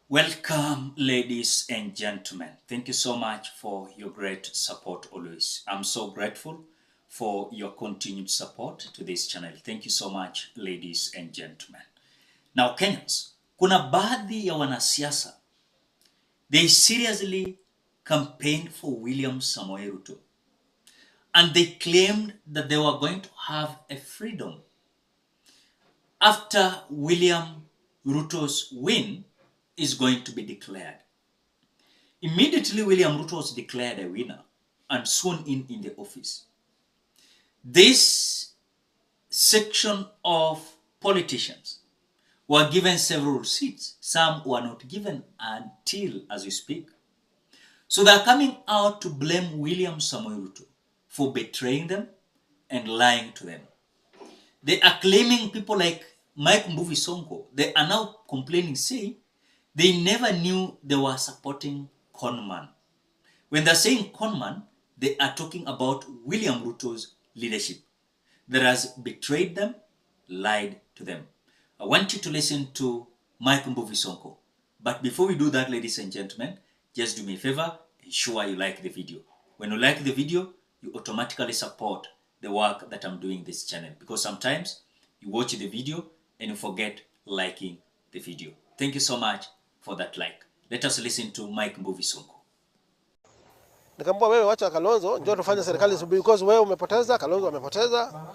Welcome, ladies and gentlemen. Thank you so much for your great support always. I'm so grateful for your continued support to this channel. Thank you so much, ladies and gentlemen. Now, Kenyans, kuna baadhi ya wanasiasa, they seriously campaigned for William Samoei Ruto. And they claimed that they were going to have a freedom. After William Ruto's win is going to be declared. Immediately, William Ruto was declared a winner and sworn in the office. This section of politicians were given several seats. Some were not given until as we speak. So they are coming out to blame William Samoei Ruto for betraying them and lying to them. They are claiming people like Mpesa Sonko. They are now complaining, saying they never knew they were supporting conman. When they're saying conman, they are talking about William Ruto's leadership that has betrayed them, lied to them. I want you to listen to Mpesa Sonko. But before we do that, ladies and gentlemen, just do me a favor, ensure you like the video. When you like the video, you automatically support the work that I'm doing this channel, because sometimes you watch the video and you forget liking the video. Thank you so much for that like. Let us listen to Mpesa Sonko. Nikamwambia wewe wacha Kalonzo, njoo tufanye serikali because wewe umepoteza, Kalonzo amepoteza.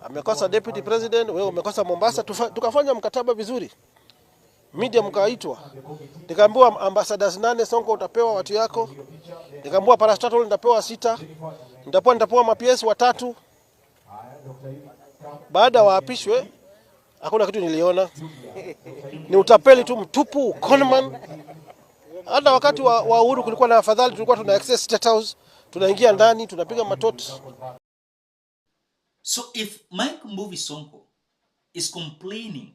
Amekosa deputy president, wewe umekosa Mombasa, tukafanya mkataba vizuri. Media mkaitwa. Nikaambiwa ambassadors 8 Sonko utapewa watu yako. Nikaambiwa parastatal nitapewa 6. Nitapewa ma-PS 3. Baada waapishwe hakuna kitu niliona. Ni utapeli tu mtupu, conman. Hata wakati wa Uhuru kulikuwa na afadhali, tulikuwa tuna access State House, tunaingia ndani, tunapiga matoti. So if Mpesa Sonko is complaining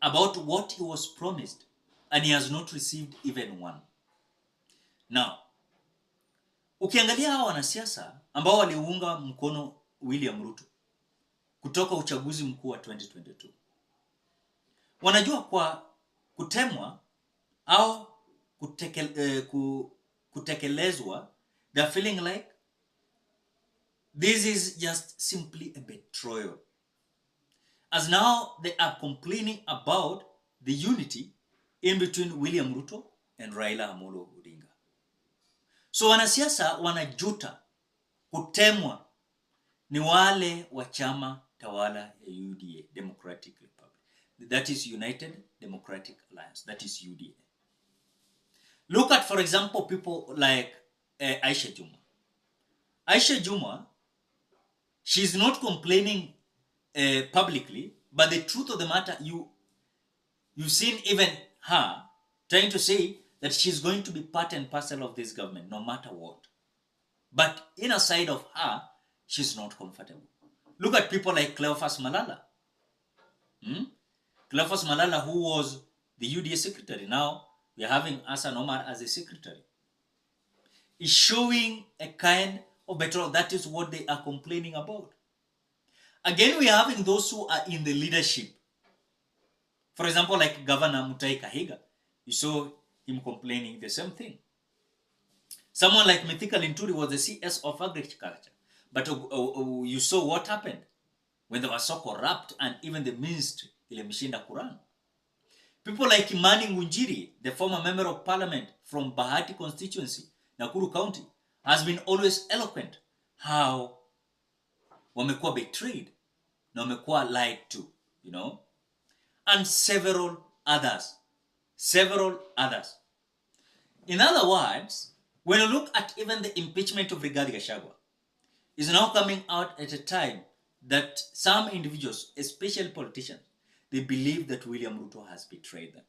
about what he was promised and he has not received even one. Now, ukiangalia hawa wanasiasa ambao waliunga mkono William Ruto kutoka uchaguzi mkuu wa 2022. Wanajua kwa kutemwa au kutekelezwa, they're feeling like this is just simply a betrayal. As now they are complaining about the unity in between William Ruto and Raila Amolo Odinga. So wanasiasa wanajuta kutemwa ni wale wa chama tawala ya UDA, Democratic Republic. That is United Democratic Alliance. That is UDA. Look at, for example, people like Aisha Juma. Aisha Juma, she's not complaining publicly, but the truth of the matter, you've seen even her trying to say that she's going to be part and parcel of this government no matter what. But inside of her, she's not comfortable. Look at people like Cleophas Malala. Cleophas Malala, who was the UDA secretary. Now we are having Hassan Omar as a secretary. Is showing a kind of betrayal. That is what they are complaining about. Again, we are having those who are in the leadership. For example, like Governor Mutahi Kahiga. You saw him complaining the same thing. Someone like Mithika Linturi was the CS of Agriculture. But you saw what happened when they were so corrupt and even the ministry, ilimshinda Quran. People like Imani Ngunjiri, the former member of parliament from Bahati constituency, Nakuru County, has been always eloquent how wamekuwa betrayed, na wamekuwa lied to, you know, and several others. In other words, when you look at even the impeachment of Rigathi Gachagua, is now coming out at a time that some individuals, especially politicians, they believe that William Ruto has betrayed them.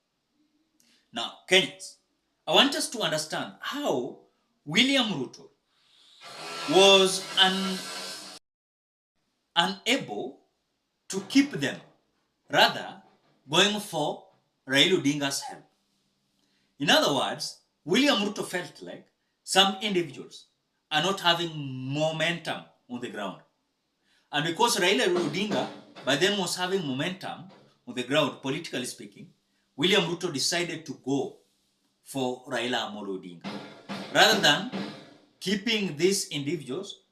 Now, Kenyans, I want us to understand how William Ruto was unable to keep them, rather going for Raila Odinga's help. In other words, William Ruto felt like some individuals are not having momentum on the ground. And because Raila Odinga by then was having momentum on the ground, politically speaking, William Ruto decided to go for Raila Amolo Odinga, rather than keeping these individuals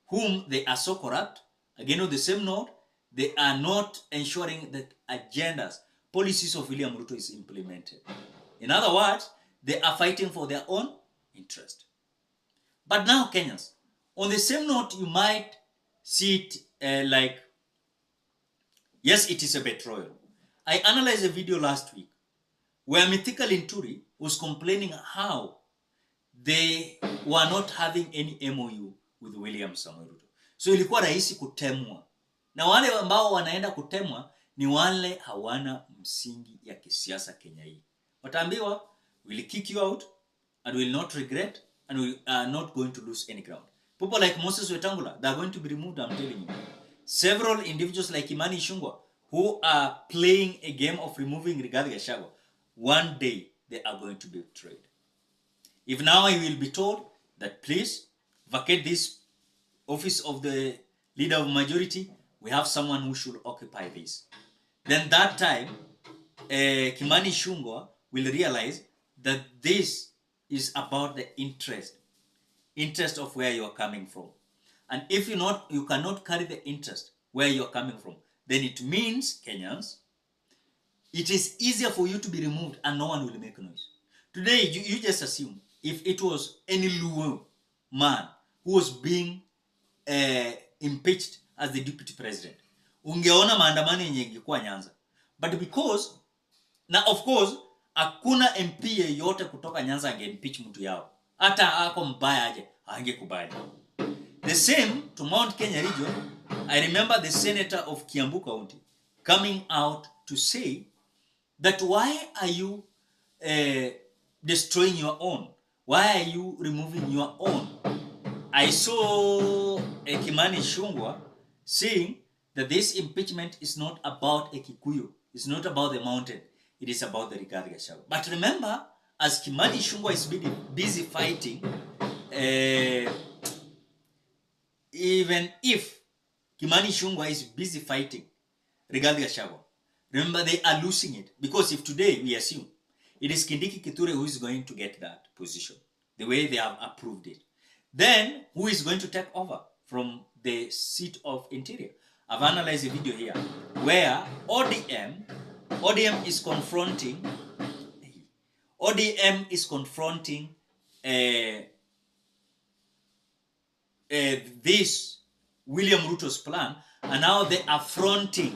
whom they are so corrupt. Again, on the same note, they are not ensuring that agendas, policies of William Ruto is implemented. In other words, they are fighting for their own interest. But now, Kenyans, on the same note, you might see it like, yes, it is a betrayal. I analyzed a video last week where Mythical Inturi was complaining how they were not having any MOU with William Samoei Ruto. So ilikuwa rahisi kutemwa. Na wale ambao wanaenda kutemwa ni wale hawana msingi ya kisiasa Kenya hii. Wataambiwa, we'll kick you out and will not regret and we are not going to lose any ground. People like Moses Wetangula, they are going to be removed, I'm telling you. Several individuals like Imani Ichung'wah who are playing a game of removing Rigathi Gachagua, one day they are going to be betrayed. If now I will be told that please vacate this office of the leader of majority, we have someone who should occupy this. Then that time, Kimani Ichung'wah will realize that this is about the interest of where you are coming from. And if you cannot carry the interest where you are coming from, then it means, Kenyans, it is easier for you to be removed and no one will make noise. Today, you just assume if it was any Luo man who was being impeached as the deputy president, ungeona maandamano yenye ingekuwa Nyanza. But because, na of course, hakuna MP yeyote kutoka Nyanza ange-impeach mtu yao. Hata ako mbaya aje, hangekubali. The same to Mount Kenya region. I remember the senator of Kiambu County coming out to say that why are you destroying your own? Why are you removing your own? I saw Kimani Ichung'wah saying that this impeachment is not about a Kikuyu. It's not about the mountain. It is about the Rigathi Gachagua. But remember, as Kimani Ichung'wah is busy fighting, even if Kimani Ichung'wah is busy fighting Rigathi Gachagua, remember they are losing it. Because if today we assume it is Kindiki Kithure who is going to get that position, the way they have approved it, then who is going to take over from the seat of Interior? I've analyzed a video here where ODM is confronting this William Ruto's plan, and now they are fronting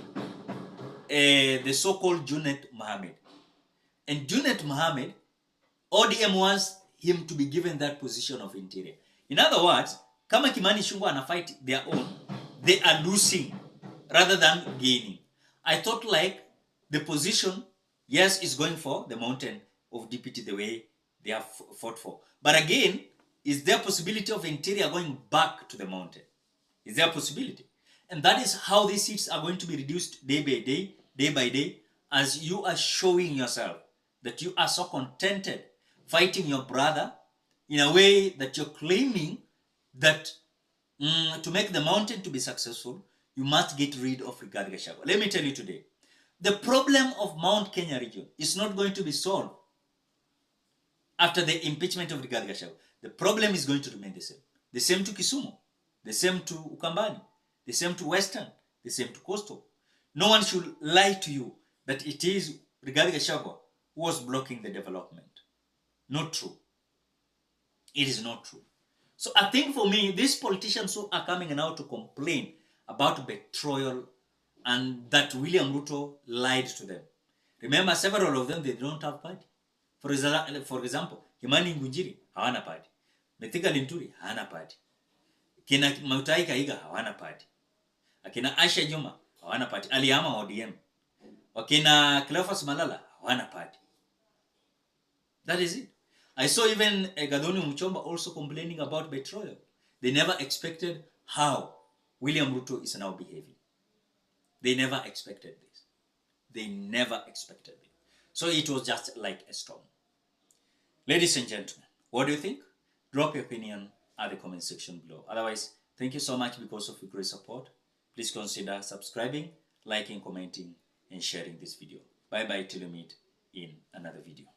the so-called Junet Mohammed. And Junet Mohammed, ODM wants him to be given that position of Interior. In other words, kama Kimani Ichung'wah ana fight their own, they are losing rather than gaining. I thought like the position, yes, is going for the mountain of deputy the way they have fought for. But again, is there a possibility of Interior going back to the mountain? Is there a possibility? And that is how these seats are going to be reduced day by day, as you are showing yourself that you are so contented fighting your brother in a way that you're claiming that to make the mountain to be successful, you must get rid of Rigathi Gachagua. Let me tell you today, the problem of Mount Kenya region is not going to be solved after the impeachment of Rigathi Gachagua. The problem is going to remain the same. The same to Kisumu, the same to Ukambani, the same to Western, the same to Coastal. No one should lie to you that it is Rigathi Gachagua who was blocking the development. Not true. It is not true. So I think for me, these politicians who are coming now to complain about betrayal and that William Ruto lied to them. Remember, several of them, they don't have party. For example, Kimani Ngunjiri, hawana party. Mythical Inturi, hawana party. Kina Mutahi Kahiga, hawana party. Akina Aisha Juma, hawana party. Aliyama ODM. Wakina Cleophas Malala, hawana party. That is it. I saw even Gathoni Muchomba also complaining about betrayal. They never expected how William Ruto is now behaving. They never expected this. They never expected it. So it was just like a storm. Ladies and gentlemen, what do you think? Drop your opinion at the comment section below. Otherwise, thank you so much because of your great support. Please consider subscribing, liking, commenting, and sharing this video. Bye-bye till we meet in another video.